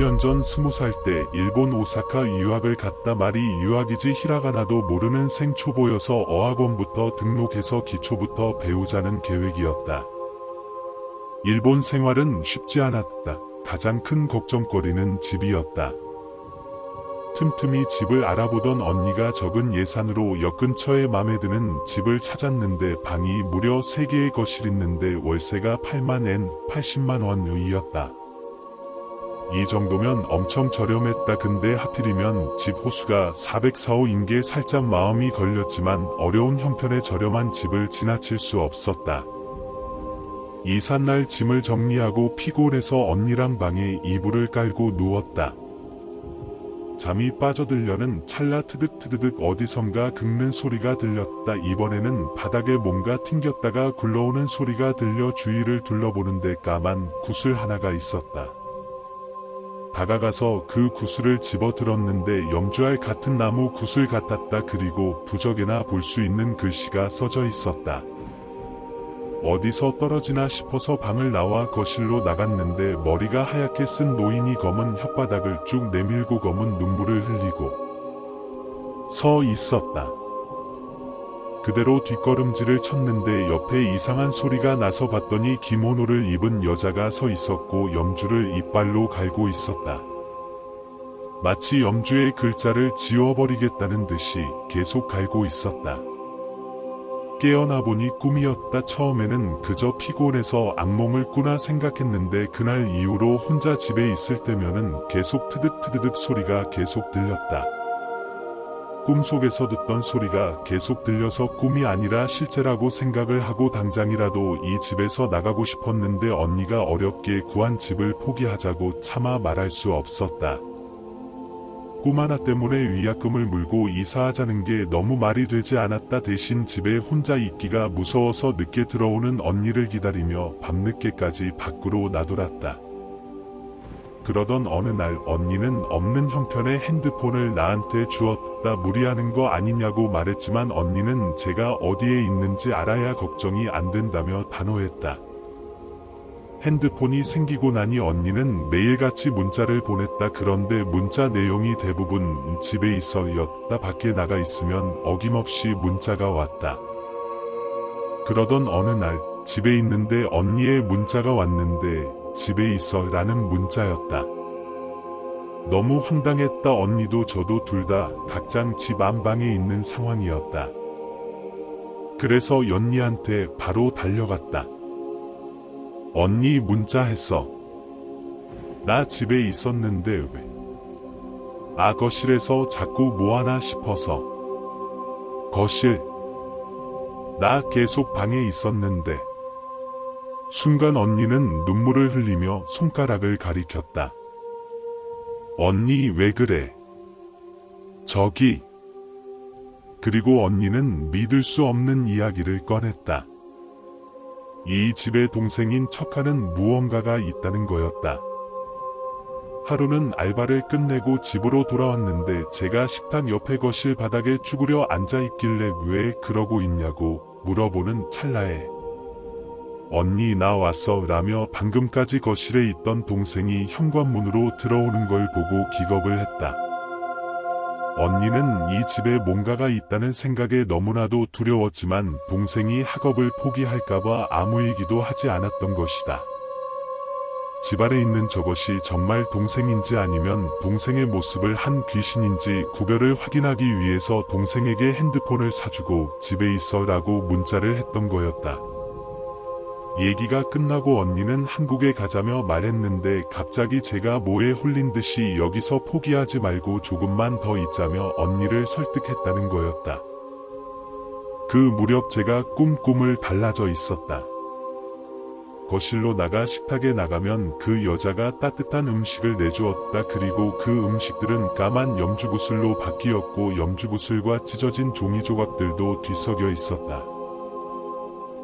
20년 전 20살 때 일본 오사카 유학을 갔다 말이 유학이지 히라가나도 모르는 생초보여서 어학원부터 등록해서 기초부터 배우자는 계획이었다. 일본 생활은 쉽지 않았다. 가장 큰 걱정거리는 집이었다. 틈틈이 집을 알아보던 언니가 적은 예산으로 역 근처에 맘에 드는 집을 찾았는데 방이 무려 3개의 거실 있는데 월세가 8만 엔, 80만 원이었다. 이 정도면 엄청 저렴했다. 근데 하필이면 집 호수가 404호인 게 살짝 마음이 걸렸지만 어려운 형편의 저렴한 집을 지나칠 수 없었다. 이삿날 짐을 정리하고 피곤해서 언니랑 방에 이불을 깔고 누웠다. 잠이 빠져들려는 찰나 트득트득 어디선가 긁는 소리가 들렸다. 이번에는 바닥에 뭔가 튕겼다가 굴러오는 소리가 들려 주위를 둘러보는데 까만 구슬 하나가 있었다. 다가가서 그 구슬을 집어들었는데 염주알 같은 나무 구슬 같았다. 그리고 부적에나 볼 수 있는 글씨가 써져 있었다. 어디서 떨어지나 싶어서 방을 나와 거실로 나갔는데 머리가 하얗게 쓴 노인이 검은 혓바닥을 쭉 내밀고 검은 눈물을 흘리고 서 있었다. 그대로 뒷걸음질을 쳤는데 옆에 이상한 소리가 나서 봤더니 기모노를 입은 여자가 서 있었고 염주를 이빨로 갈고 있었다. 마치 염주의 글자를 지워버리겠다는 듯이 계속 갈고 있었다. 깨어나 보니 꿈이었다. 처음에는 그저 피곤해서 악몽을 꾸나 생각했는데 그날 이후로 혼자 집에 있을 때면은 계속 트득트득 소리가 계속 들렸다. 꿈속에서 듣던 소리가 계속 들려서 꿈이 아니라 실제라고 생각을 하고 당장이라도 이 집에서 나가고 싶었는데 언니가 어렵게 구한 집을 포기하자고 차마 말할 수 없었다. 꿈 하나 때문에 위약금을 물고 이사하자는 게 너무 말이 되지 않았다. 대신 집에 혼자 있기가 무서워서 늦게 들어오는 언니를 기다리며 밤늦게까지 밖으로 나돌았다. 그러던 어느 날 언니는 없는 형편의 핸드폰을 나한테 주었다. 무리하는 거 아니냐고 말했지만 언니는 제가 어디에 있는지 알아야 걱정이 안 된다며 단호했다. 핸드폰이 생기고 나니 언니는 매일같이 문자를 보냈다. 그런데 문자 내용이 대부분 집에 있어였다. 밖에 나가 있으면 어김없이 문자가 왔다. 그러던 어느 날 집에 있는데 언니의 문자가 왔는데 집에 있어 라는 문자였다. 너무 황당했다. 언니도 저도 둘 다 각장 집 안방에 있는 상황이었다. 그래서 연니한테 바로 달려갔다. 언니 문자 했어. 나 집에 있었는데 왜? 거실에서 자꾸 뭐하나 싶어서. 거실. 나 계속 방에 있었는데. 순간 언니는 눈물을 흘리며 손가락을 가리켰다. 언니 왜 그래? 저기. 그리고 언니는 믿을 수 없는 이야기를 꺼냈다. 이 집의 동생인 척하는 무언가가 있다는 거였다. 하루는 알바를 끝내고 집으로 돌아왔는데 제가 식탁 옆에 거실 바닥에 쭈그려 앉아있길래 왜 그러고 있냐고 물어보는 찰나에 언니 나 왔어 라며 방금까지 거실에 있던 동생이 현관문으로 들어오는 걸 보고 기겁을 했다. 언니는 이 집에 뭔가가 있다는 생각에 너무나도 두려웠지만 동생이 학업을 포기할까봐 아무 얘기도 하지 않았던 것이다. 집안에 있는 저것이 정말 동생인지 아니면 동생의 모습을 한 귀신인지 구별을 확인하기 위해서 동생에게 핸드폰을 사주고 집에 있어 라고 문자를 했던 거였다. 얘기가 끝나고 언니는 한국에 가자며 말했는데 갑자기 제가 뭐에 홀린 듯이 여기서 포기하지 말고 조금만 더 있자며 언니를 설득했다는 거였다. 그 무렵 제가 꿈을 달라져 있었다. 거실로 나가 식탁에 나가면 그 여자가 따뜻한 음식을 내주었다. 그리고 그 음식들은 까만 염주구슬로 바뀌었고 염주구슬과 찢어진 종이 조각들도 뒤섞여 있었다.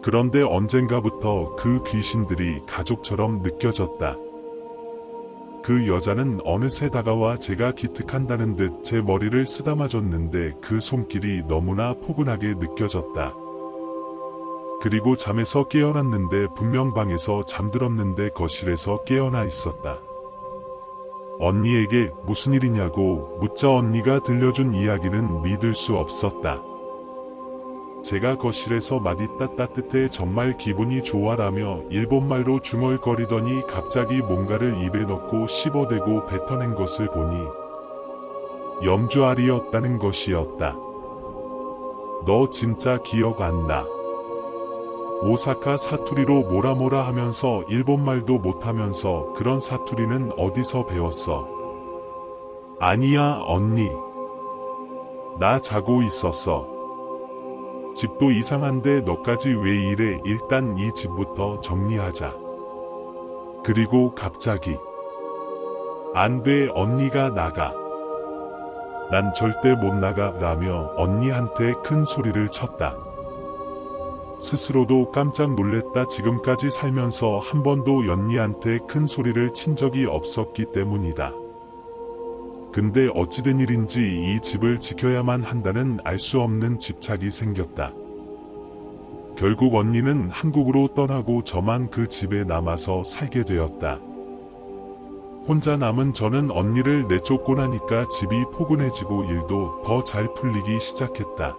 그런데 언젠가부터 그 귀신들이 가족처럼 느껴졌다. 그 여자는 어느새 다가와 제가 기특한다는 듯 제 머리를 쓰다마줬는데 그 손길이 너무나 포근하게 느껴졌다. 그리고 잠에서 깨어났는데 분명 방에서 잠들었는데 거실에서 깨어나 있었다. 언니에게 무슨 일이냐고 묻자 언니가 들려준 이야기는 믿을 수 없었다. 제가 거실에서 마디따 따뜻해 정말 기분이 좋아라며 일본말로 중얼거리더니 갑자기 뭔가를 입에 넣고 씹어대고 뱉어낸 것을 보니 염주알이었다는 것이었다. 너 진짜 기억 안 나? 오사카 사투리로 뭐라 하면서 일본말도 못하면서 그런 사투리는 어디서 배웠어? 아니야 언니. 나 자고 있었어. 집도 이상한데 너까지 왜 이래? 일단 이 집부터 정리하자. 그리고 갑자기 안 돼 언니가 나가. 난 절대 못 나가 라며 언니한테 큰 소리를 쳤다. 스스로도 깜짝 놀랬다. 지금까지 살면서 한 번도 언니한테 큰 소리를 친 적이 없었기 때문이다. 근데 어찌된 일인지 이 집을 지켜야만 한다는 알 수 없는 집착이 생겼다. 결국 언니는 한국으로 떠나고 저만 그 집에 남아서 살게 되었다. 혼자 남은 저는 언니를 내쫓고 나니까 집이 포근해지고 일도 더 잘 풀리기 시작했다.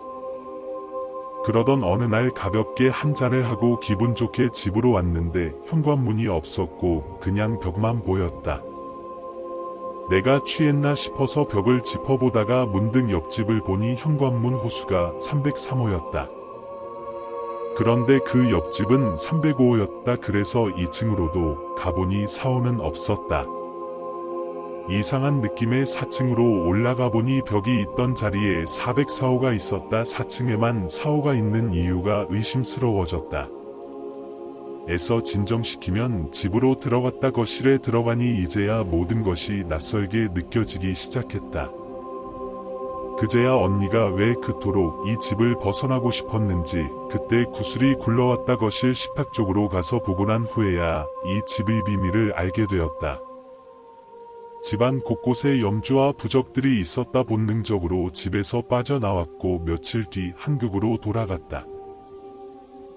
그러던 어느 날 가볍게 한 잔을 하고 기분 좋게 집으로 왔는데 현관문이 없었고 그냥 벽만 보였다. 내가 취했나 싶어서 벽을 짚어보다가 문득 옆집을 보니 현관문 호수가 303호였다. 그런데 그 옆집은 305호였다. 그래서 2층으로도 가보니 4호는 없었다. 이상한 느낌의 4층으로 올라가 보니 벽이 있던 자리에 404호가 있었다. 4층에만 4호가 있는 이유가 의심스러워졌다. 애써 진정시키면 집으로 들어갔다 거실에 들어가니 이제야 모든 것이 낯설게 느껴지기 시작했다. 그제야 언니가 왜 그토록 이 집을 벗어나고 싶었는지 그때 구슬이 굴러왔다 거실 식탁 쪽으로 가서 보고 난 후에야 이 집의 비밀을 알게 되었다. 집안 곳곳에 염주와 부적들이 있었다. 본능적으로 집에서 빠져나왔고 며칠 뒤 한국으로 돌아갔다.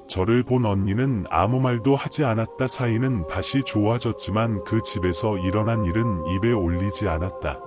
저를 본 언니는 아무 말도 하지 않았다. 사이는 다시 좋아졌지만 그 집에서 일어난 일은 입에 올리지 않았다.